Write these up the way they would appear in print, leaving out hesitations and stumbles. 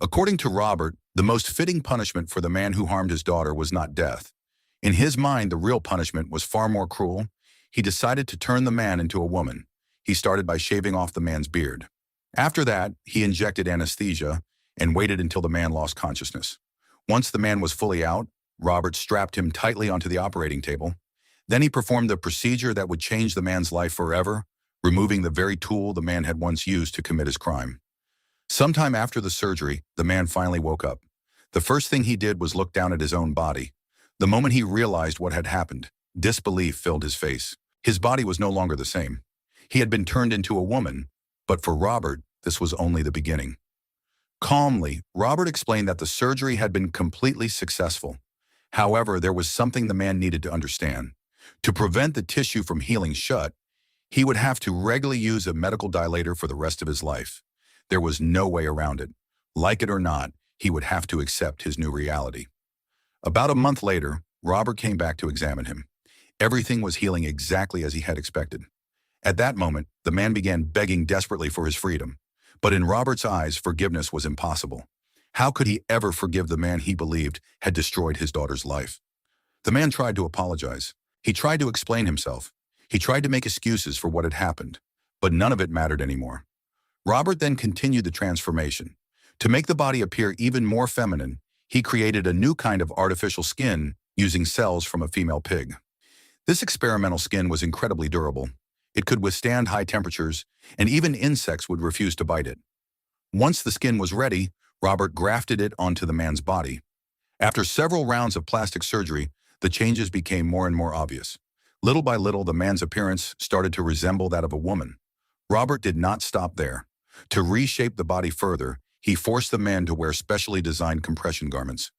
According to Robert, the most fitting punishment for the man who harmed his daughter was not death. In his mind, the real punishment was far more cruel. He decided to turn the man into a woman. He started by shaving off the man's beard. After that, he injected anesthesia and waited until the man lost consciousness. Once the man was fully out, Robert strapped him tightly onto the operating table. Then he performed the procedure that would change the man's life forever, removing the very tool the man had once used to commit his crime. Sometime after the surgery, the man finally woke up. The first thing he did was look down at his own body. The moment he realized what had happened, disbelief filled his face. His body was no longer the same. He had been turned into a woman, but for Robert, this was only the beginning. Calmly, Robert explained that the surgery had been completely successful. However, there was something the man needed to understand. To prevent the tissue from healing shut, he would have to regularly use a medical dilator for the rest of his life. There was no way around it. Like it or not, he would have to accept his new reality. About a month later, Robert came back to examine him. Everything was healing exactly as he had expected. At that moment, the man began begging desperately for his freedom. But in Robert's eyes, forgiveness was impossible. How could he ever forgive the man he believed had destroyed his daughter's life? The man tried to apologize. He tried to explain himself. He tried to make excuses for what had happened. But none of it mattered anymore. Robert then continued the transformation. To make the body appear even more feminine, he created a new kind of artificial skin using cells from a female pig. This experimental skin was incredibly durable. It could withstand high temperatures, and even insects would refuse to bite it. Once the skin was ready, Robert grafted it onto the man's body. After several rounds of plastic surgery, the changes became more and more obvious. Little by little, the man's appearance started to resemble that of a woman. Robert did not stop there. To reshape the body further, he forced the man to wear specially designed compression garments.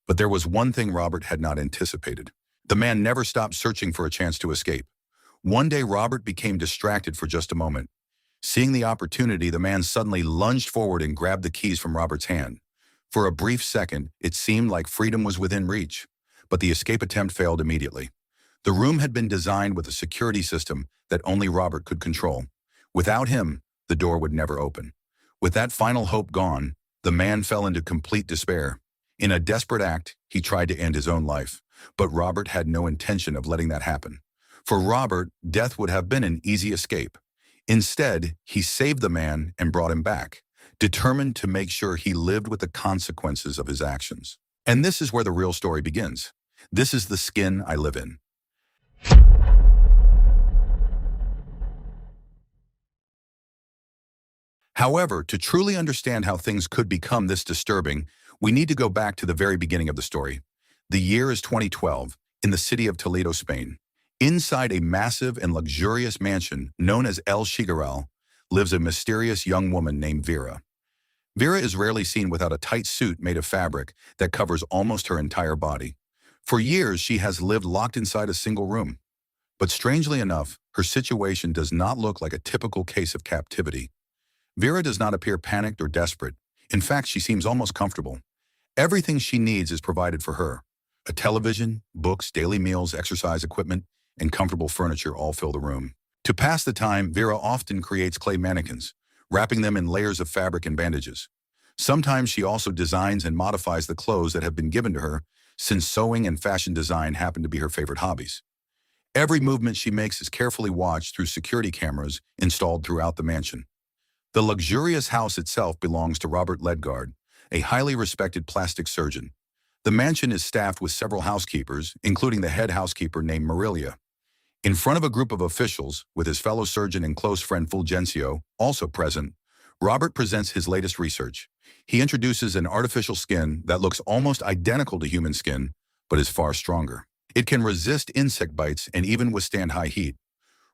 But there was one thing Robert had not anticipated. The man never stopped searching for a chance to escape. One day, Robert became distracted for just a moment. Seeing the opportunity, the man suddenly lunged forward and grabbed the keys from Robert's hand. For a brief second, it seemed like freedom was within reach, but the escape attempt failed immediately. The room had been designed with a security system that only Robert could control. Without him, the door would never open. With that final hope gone, the man fell into complete despair. In a desperate act, he tried to end his own life, but Robert had no intention of letting that happen. For Robert, death would have been an easy escape. Instead, he saved the man and brought him back, determined to make sure he lived with the consequences of his actions. And this is where the real story begins. This is the skin I live in. However, to truly understand how things could become this disturbing, we need to go back to the very beginning of the story. The year is 2012, in the city of Toledo, Spain. Inside a massive and luxurious mansion known as El Shigaral lives a mysterious young woman named Vera. Vera is rarely seen without a tight suit made of fabric that covers almost her entire body. For years, she has lived locked inside a single room. But strangely enough, her situation does not look like a typical case of captivity. Vera does not appear panicked or desperate. In fact, she seems almost comfortable. Everything she needs is provided for her. A television, books, daily meals, exercise equipment, and comfortable furniture all fill the room. To pass the time, Vera often creates clay mannequins, wrapping them in layers of fabric and bandages. Sometimes she also designs and modifies the clothes that have been given to her, since sewing and fashion design happen to be her favorite hobbies. Every movement she makes is carefully watched through security cameras installed throughout the mansion. The luxurious house itself belongs to Robert Ledgard, a highly respected plastic surgeon. The mansion is staffed with several housekeepers, including the head housekeeper named Marilia. In front of a group of officials, with his fellow surgeon and close friend Fulgencio also present, Robert presents his latest research. He introduces an artificial skin that looks almost identical to human skin, but is far stronger. It can resist insect bites and even withstand high heat.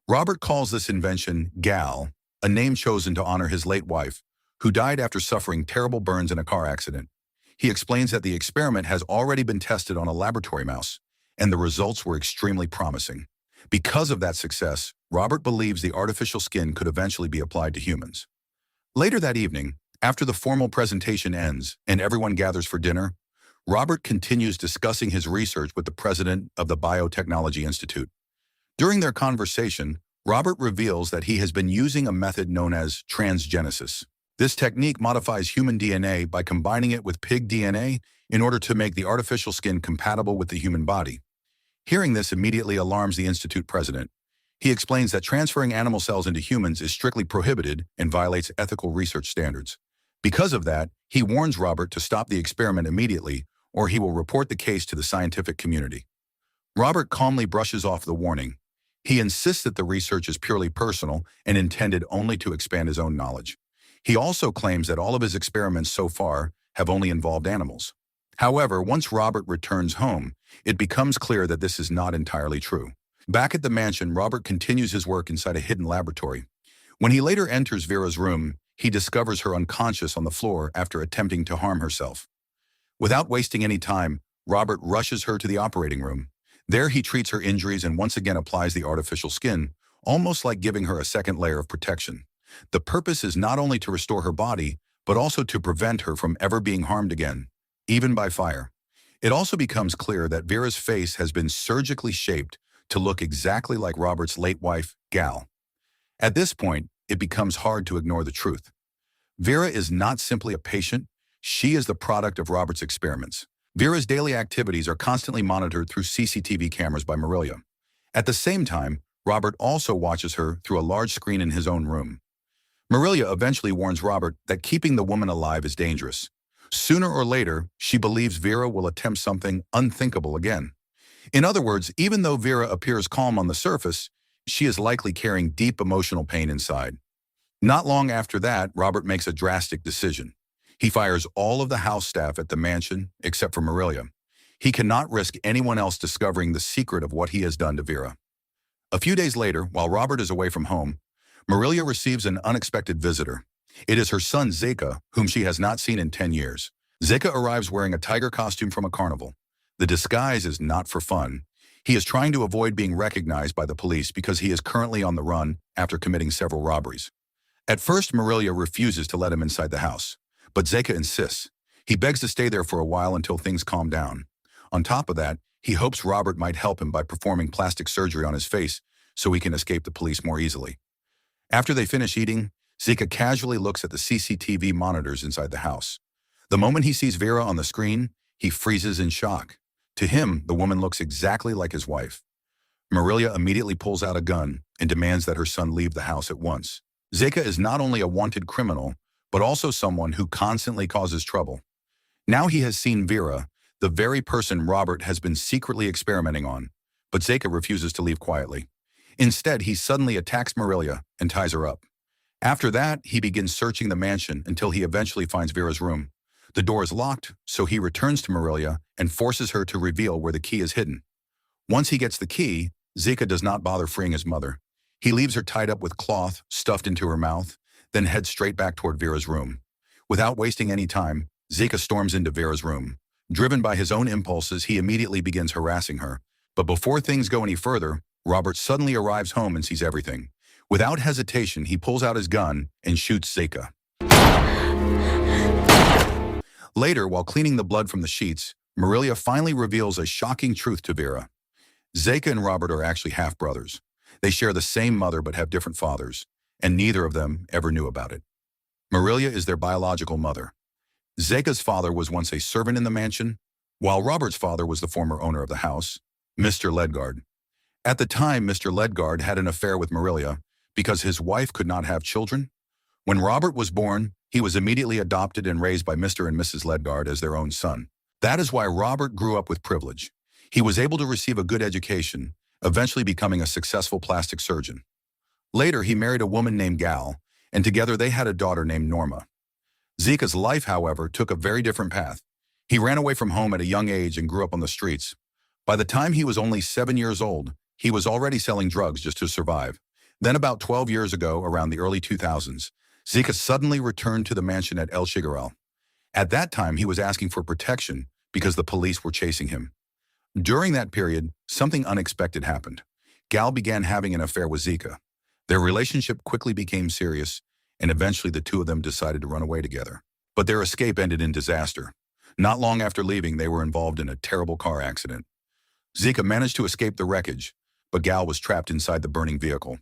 Robert calls this invention Gal, a name chosen to honor his late wife, who died after suffering terrible burns in a car accident. He explains that the experiment has already been tested on a laboratory mouse, and the results were extremely promising. Because of that success, Robert believes the artificial skin could eventually be applied to humans. Later that evening, after the formal presentation ends and everyone gathers for dinner, Robert continues discussing his research with the president of the Biotechnology Institute. During their conversation, Robert reveals that he has been using a method known as transgenesis. This technique modifies human DNA by combining it with pig DNA in order to make the artificial skin compatible with the human body. Hearing this immediately alarms the institute president. He explains that transferring animal cells into humans is strictly prohibited and violates ethical research standards. Because of that, he warns Robert to stop the experiment immediately, or he will report the case to the scientific community. Robert calmly brushes off the warning. He insists that the research is purely personal and intended only to expand his own knowledge. He also claims that all of his experiments so far have only involved animals. However, once Robert returns home, it becomes clear that this is not entirely true. Back at the mansion, Robert continues his work inside a hidden laboratory. When he later enters Vera's room, he discovers her unconscious on the floor after attempting to harm herself. Without wasting any time, Robert rushes her to the operating room. There he treats her injuries and once again applies the artificial skin, almost like giving her a second layer of protection. The purpose is not only to restore her body, but also to prevent her from ever being harmed again, even by fire. It also becomes clear that Vera's face has been surgically shaped to look exactly like Robert's late wife, Gal. At this point, it becomes hard to ignore the truth. Vera is not simply a patient, she is the product of Robert's experiments. Vera's daily activities are constantly monitored through CCTV cameras by Marilia. At the same time, Robert also watches her through a large screen in his own room. Marilia eventually warns Robert that keeping the woman alive is dangerous. Sooner or later, she believes Vera will attempt something unthinkable again. In other words, even though Vera appears calm on the surface, she is likely carrying deep emotional pain inside. Not long after that, Robert makes a drastic decision. He fires all of the house staff at the mansion, except for Marilia. He cannot risk anyone else discovering the secret of what he has done to Vera. A few days later, while Robert is away from home, Marilia receives an unexpected visitor. It is her son, Zeka, whom she has not seen in 10 years. Zeka arrives wearing a tiger costume from a carnival. The disguise is not for fun. He is trying to avoid being recognized by the police because he is currently on the run after committing several robberies. At first, Marilia refuses to let him inside the house, but Zeka insists. He begs to stay there for a while until things calm down. On top of that, he hopes Robert might help him by performing plastic surgery on his face so he can escape the police more easily. After they finish eating, Zeka casually looks at the CCTV monitors inside the house. The moment he sees Vera on the screen, he freezes in shock. To him, the woman looks exactly like his wife. Marilia immediately pulls out a gun and demands that her son leave the house at once. Zeka is not only a wanted criminal, but also someone who constantly causes trouble. Now he has seen Vera, the very person Robert has been secretly experimenting on, but Zeka refuses to leave quietly. Instead, he suddenly attacks Marilia and ties her up. After that, he begins searching the mansion until he eventually finds Vera's room. The door is locked, so he returns to Marilia and forces her to reveal where the key is hidden. Once he gets the key, Zeka does not bother freeing his mother. He leaves her tied up with cloth stuffed into her mouth, then heads straight back toward Vera's room. Without wasting any time, Zeka storms into Vera's room. Driven by his own impulses, he immediately begins harassing her. But before things go any further, Robert suddenly arrives home and sees everything. Without hesitation, he pulls out his gun and shoots Zeka. Later, while cleaning the blood from the sheets, Marilia finally reveals a shocking truth to Vera. Zeka and Robert are actually half-brothers. They share the same mother but have different fathers, and neither of them ever knew about it. Marilia is their biological mother. Zeka's father was once a servant in the mansion, while Robert's father was the former owner of the house, Mr. Ledgard. At the time, Mr. Ledgard had an affair with Marilia because his wife could not have children. When Robert was born, he was immediately adopted and raised by Mr. and Mrs. Ledgard as their own son. That is why Robert grew up with privilege. He was able to receive a good education, eventually becoming a successful plastic surgeon. Later, he married a woman named Gal, and together they had a daughter named Norma. Zeka's life, however, took a very different path. He ran away from home at a young age and grew up on the streets. By the time he was only 7 years old, he was already selling drugs just to survive. Then about 12 years ago, around the early 2000s, Zeka suddenly returned to the mansion at El Chigaral. At that time, he was asking for protection because the police were chasing him. During that period, something unexpected happened. Gal began having an affair with Zeka. Their relationship quickly became serious, and eventually the two of them decided to run away together. But their escape ended in disaster. Not long after leaving, they were involved in a terrible car accident. Zeka managed to escape the wreckage, but Gal was trapped inside the burning vehicle.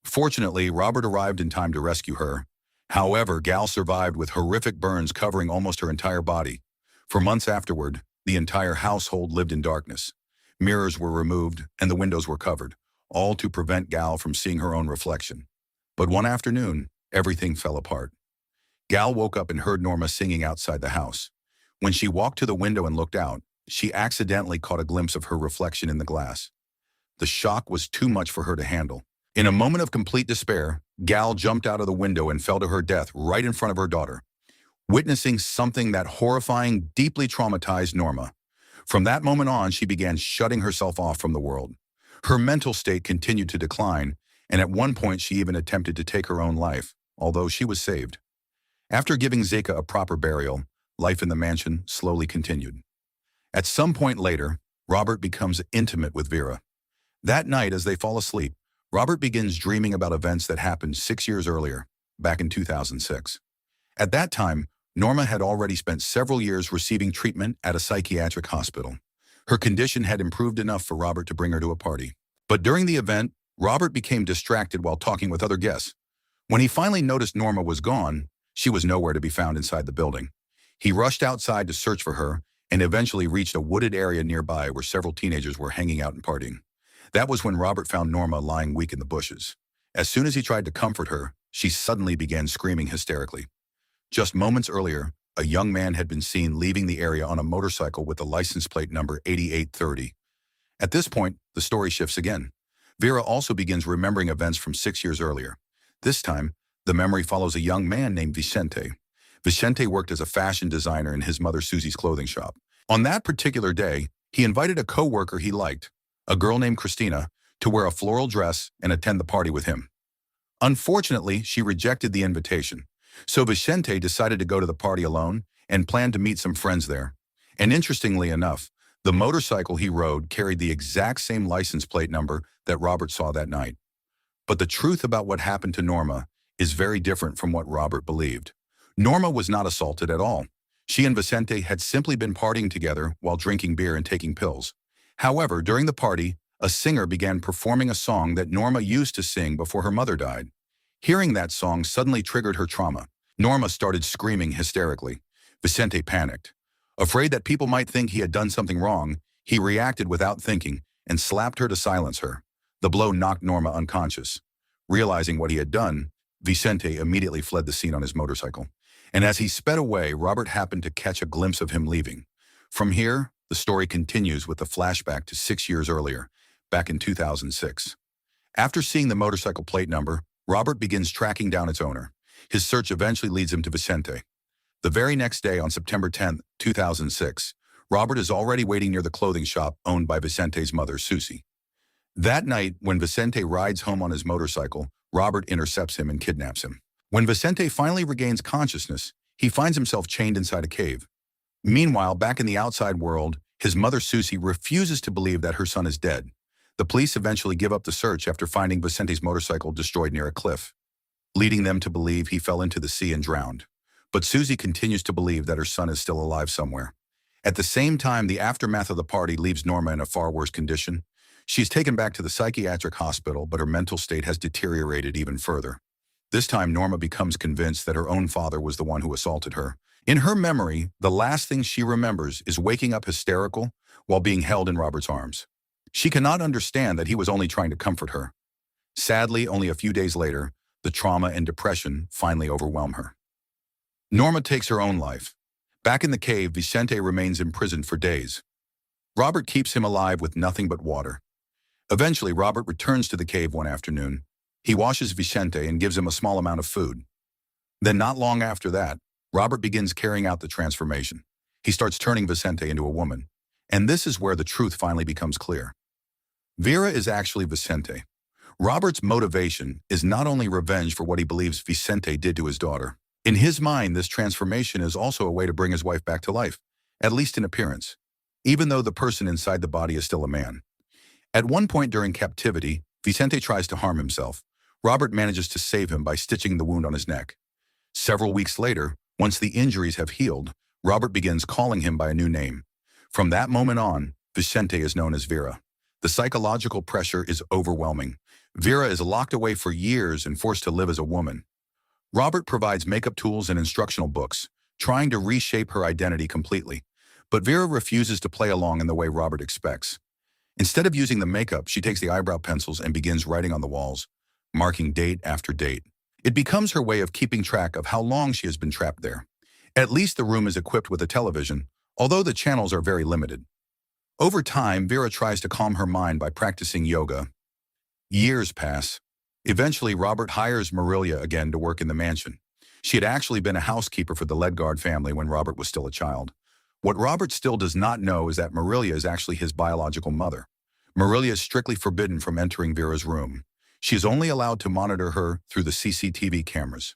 Fortunately, Robert arrived in time to rescue her, However, Gal survived with horrific burns covering almost her entire body. For months afterward, the entire household lived in darkness. Mirrors were removed and the windows were covered, all to prevent Gal from seeing her own reflection. But one afternoon, everything fell apart. Gal woke up and heard Norma singing outside the house. When she walked to the window and looked out, she accidentally caught a glimpse of her reflection in the glass. The shock was too much for her to handle. In a moment of complete despair, Gal jumped out of the window and fell to her death right in front of her daughter, witnessing something that horrifying, deeply traumatized Norma. From that moment on, she began shutting herself off from the world. Her mental state continued to decline, and at one point she even attempted to take her own life, although she was saved. After giving Zeka a proper burial, life in the mansion slowly continued. At some point later, Robert becomes intimate with Vera. That night, as they fall asleep, Robert begins dreaming about events that happened 6 years earlier, back in 2006. At that time, Norma had already spent several years receiving treatment at a psychiatric hospital. Her condition had improved enough for Robert to bring her to a party. But during the event, Robert became distracted while talking with other guests. When he finally noticed Norma was gone, she was nowhere to be found inside the building. He rushed outside to search for her and eventually reached a wooded area nearby where several teenagers were hanging out and partying. That was when Robert found Norma lying weak in the bushes. As soon as he tried to comfort her, she suddenly began screaming hysterically. Just moments earlier, a young man had been seen leaving the area on a motorcycle with the license plate number 8830. At this point, the story shifts again. Vera also begins remembering events from 6 years earlier. This time, the memory follows a young man named Vicente. Vicente worked as a fashion designer in his mother Susie's clothing shop. On that particular day, he invited a co-worker he liked, a girl named Christina, to wear a floral dress and attend the party with him. Unfortunately, she rejected the invitation, so Vicente decided to go to the party alone and planned to meet some friends there. And interestingly enough, the motorcycle he rode carried the exact same license plate number that Robert saw that night. But the truth about what happened to Norma is very different from what Robert believed. Norma was not assaulted at all. She and Vicente had simply been partying together while drinking beer and taking pills. However, during the party, a singer began performing a song that Norma used to sing before her mother died. Hearing that song suddenly triggered her trauma. Norma started screaming hysterically. Vicente panicked. Afraid that people might think he had done something wrong, he reacted without thinking and slapped her to silence her. The blow knocked Norma unconscious. Realizing what he had done, Vicente immediately fled the scene on his motorcycle. And as he sped away, Robert happened to catch a glimpse of him leaving. From here, the story continues with a flashback to 6 years earlier, back in 2006. After seeing the motorcycle plate number, Robert begins tracking down its owner. His search eventually leads him to Vicente. The very next day, on September 10, 2006, Robert is already waiting near the clothing shop owned by Vicente's mother, Susie. That night, when Vicente rides home on his motorcycle, Robert intercepts him and kidnaps him. When Vicente finally regains consciousness, he finds himself chained inside a cave. Meanwhile, back in the outside world, his mother, Susie, refuses to believe that her son is dead. The police eventually give up the search after finding Vicente's motorcycle destroyed near a cliff, leading them to believe he fell into the sea and drowned. But Susie continues to believe that her son is still alive somewhere. At the same time, the aftermath of the party leaves Norma in a far worse condition. She is taken back to the psychiatric hospital, but her mental state has deteriorated even further. This time, Norma becomes convinced that her own father was the one who assaulted her. In her memory, the last thing she remembers is waking up hysterical while being held in Robert's arms. She cannot understand that he was only trying to comfort her. Sadly, only a few days later, the trauma and depression finally overwhelm her. Norma takes her own life. Back in the cave, Vicente remains imprisoned for days. Robert keeps him alive with nothing but water. Eventually, Robert returns to the cave one afternoon. He washes Vicente and gives him a small amount of food. Then not long after that, Robert begins carrying out the transformation. He starts turning Vicente into a woman. And this is where the truth finally becomes clear. Vera is actually Vicente. Robert's motivation is not only revenge for what he believes Vicente did to his daughter. In his mind, this transformation is also a way to bring his wife back to life, at least in appearance, even though the person inside the body is still a man. At one point during captivity, Vicente tries to harm himself. Robert manages to save him by stitching the wound on his neck. Several weeks later, once the injuries have healed, Robert begins calling him by a new name. From that moment on, Vicente is known as Vera. The psychological pressure is overwhelming. Vera is locked away for years and forced to live as a woman. Robert provides makeup tools and instructional books, trying to reshape her identity completely. But Vera refuses to play along in the way Robert expects. Instead of using the makeup, she takes the eyebrow pencils and begins writing on the walls, marking date after date. It becomes her way of keeping track of how long she has been trapped there. At least the room is equipped with a television, although the channels are very limited. Over time, Vera tries to calm her mind by practicing yoga. Years pass. Eventually, Robert hires Marilia again to work in the mansion. She had actually been a housekeeper for the Ledgard family when Robert was still a child. What Robert still does not know is that Marilia is actually his biological mother. Marilia is strictly forbidden from entering Vera's room. She is only allowed to monitor her through the CCTV cameras.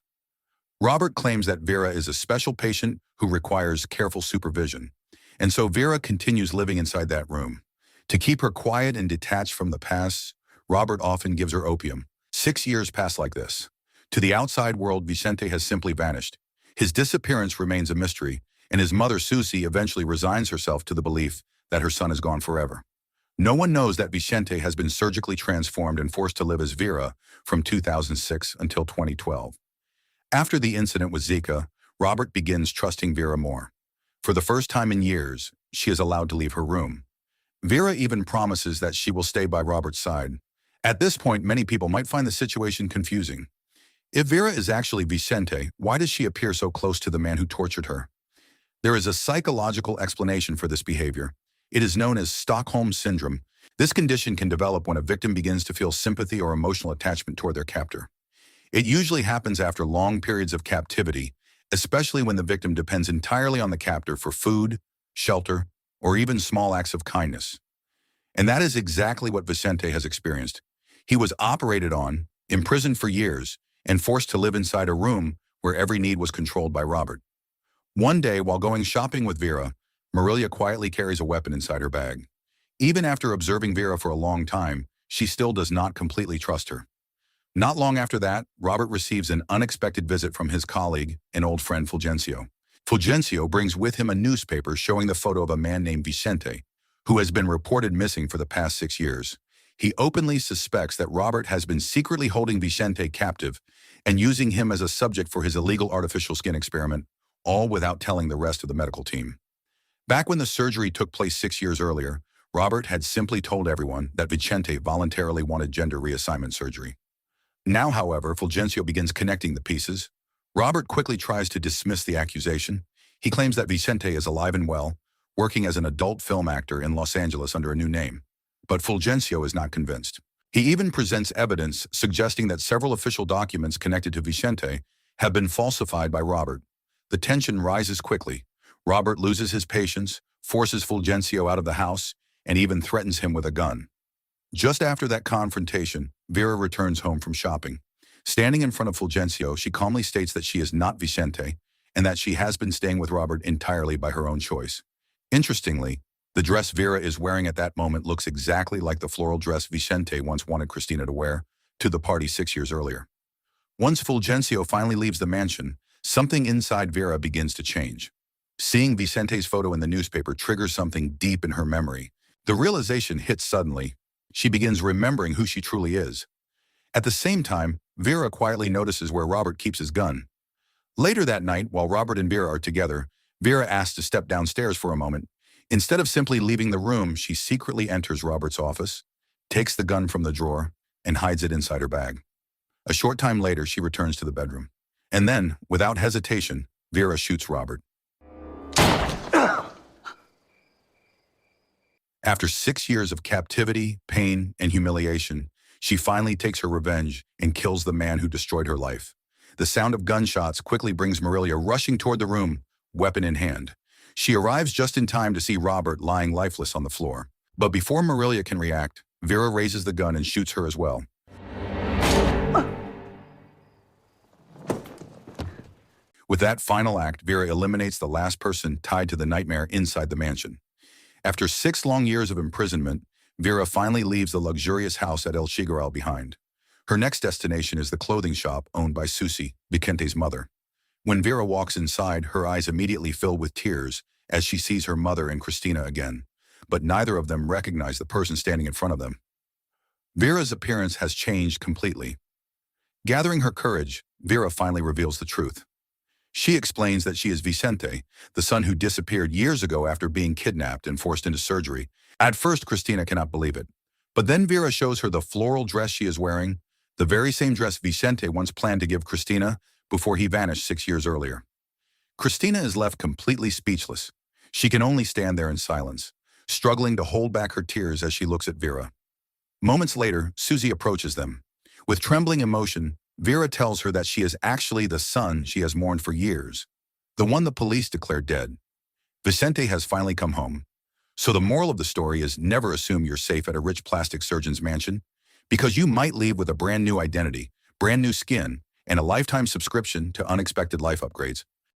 Robert claims that Vera is a special patient who requires careful supervision, and so Vera continues living inside that room. To keep her quiet and detached from the past, Robert often gives her opium. 6 years pass like this. To the outside world, Vicente has simply vanished. His disappearance remains a mystery, and his mother, Susie, eventually resigns herself to the belief that her son is gone forever. No one knows that Vicente has been surgically transformed and forced to live as Vera from 2006 until 2012. After the incident with Zika, Robert begins trusting Vera more. For the first time in years, she is allowed to leave her room. Vera even promises that she will stay by Robert's side. At this point, many people might find the situation confusing. If Vera is actually Vicente, why does she appear so close to the man who tortured her? There is a psychological explanation for this behavior. It is known as Stockholm Syndrome. This condition can develop when a victim begins to feel sympathy or emotional attachment toward their captor. It usually happens after long periods of captivity, especially when the victim depends entirely on the captor for food, shelter, or even small acts of kindness. And that is exactly what Vicente has experienced. He was operated on, imprisoned for years, and forced to live inside a room where every need was controlled by Robert. One day, while going shopping with Vera, Marilia quietly carries a weapon inside her bag. Even after observing Vera for a long time, she still does not completely trust her. Not long after that, Robert receives an unexpected visit from his colleague and old friend Fulgencio. Fulgencio brings with him a newspaper showing the photo of a man named Vicente, who has been reported missing for the past 6 years. He openly suspects that Robert has been secretly holding Vicente captive and using him as a subject for his illegal artificial skin experiment, all without telling the rest of the medical team. Back when the surgery took place 6 years earlier, Robert had simply told everyone that Vicente voluntarily wanted gender reassignment surgery. Now, however, Fulgencio begins connecting the pieces. Robert quickly tries to dismiss the accusation. He claims that Vicente is alive and well, working as an adult film actor in Los Angeles under a new name. But Fulgencio is not convinced. He even presents evidence suggesting that several official documents connected to Vicente have been falsified by Robert. The tension rises quickly. Robert loses his patience, forces Fulgencio out of the house, and even threatens him with a gun. Just after that confrontation, Vera returns home from shopping. Standing in front of Fulgencio, she calmly states that she is not Vicente and that she has been staying with Robert entirely by her own choice. Interestingly, the dress Vera is wearing at that moment looks exactly like the floral dress Vicente once wanted Cristina to wear to the party 6 years earlier. Once Fulgencio finally leaves the mansion, something inside Vera begins to change. Seeing Vicente's photo in the newspaper triggers something deep in her memory. The realization hits suddenly. She begins remembering who she truly is. At the same time, Vera quietly notices where Robert keeps his gun. Later that night, while Robert and Vera are together, Vera asks to step downstairs for a moment. Instead of simply leaving the room, she secretly enters Robert's office, takes the gun from the drawer, and hides it inside her bag. A short time later, she returns to the bedroom. And then, without hesitation, Vera shoots Robert. After 6 years of captivity, pain, and humiliation, she finally takes her revenge and kills the man who destroyed her life. The sound of gunshots quickly brings Marilia rushing toward the room, weapon in hand. She arrives just in time to see Robert lying lifeless on the floor. But before Marilia can react, Vera raises the gun and shoots her as well. With that final act, Vera eliminates the last person tied to the nightmare inside the mansion. After 6 long years of imprisonment, Vera finally leaves the luxurious house at El Chigueral behind. Her next destination is the clothing shop owned by Susie, Vicente's mother. When Vera walks inside, her eyes immediately fill with tears as she sees her mother and Cristina again, but neither of them recognize the person standing in front of them. Vera's appearance has changed completely. Gathering her courage, Vera finally reveals the truth. She explains that she is Vicente, the son who disappeared years ago after being kidnapped and forced into surgery. At first, Christina cannot believe it. But then Vera shows her the floral dress she is wearing, the very same dress Vicente once planned to give Christina before he vanished 6 years earlier. Christina is left completely speechless. She can only stand there in silence, struggling to hold back her tears as she looks at Vera. Moments later, Susie approaches them. With trembling emotion, Vera tells her that she is actually the son she has mourned for years, the one the police declared dead. Vicente has finally come home. So the moral of the story is never assume you're safe at a rich plastic surgeon's mansion, because you might leave with a brand new identity, brand new skin, and a lifetime subscription to unexpected life upgrades.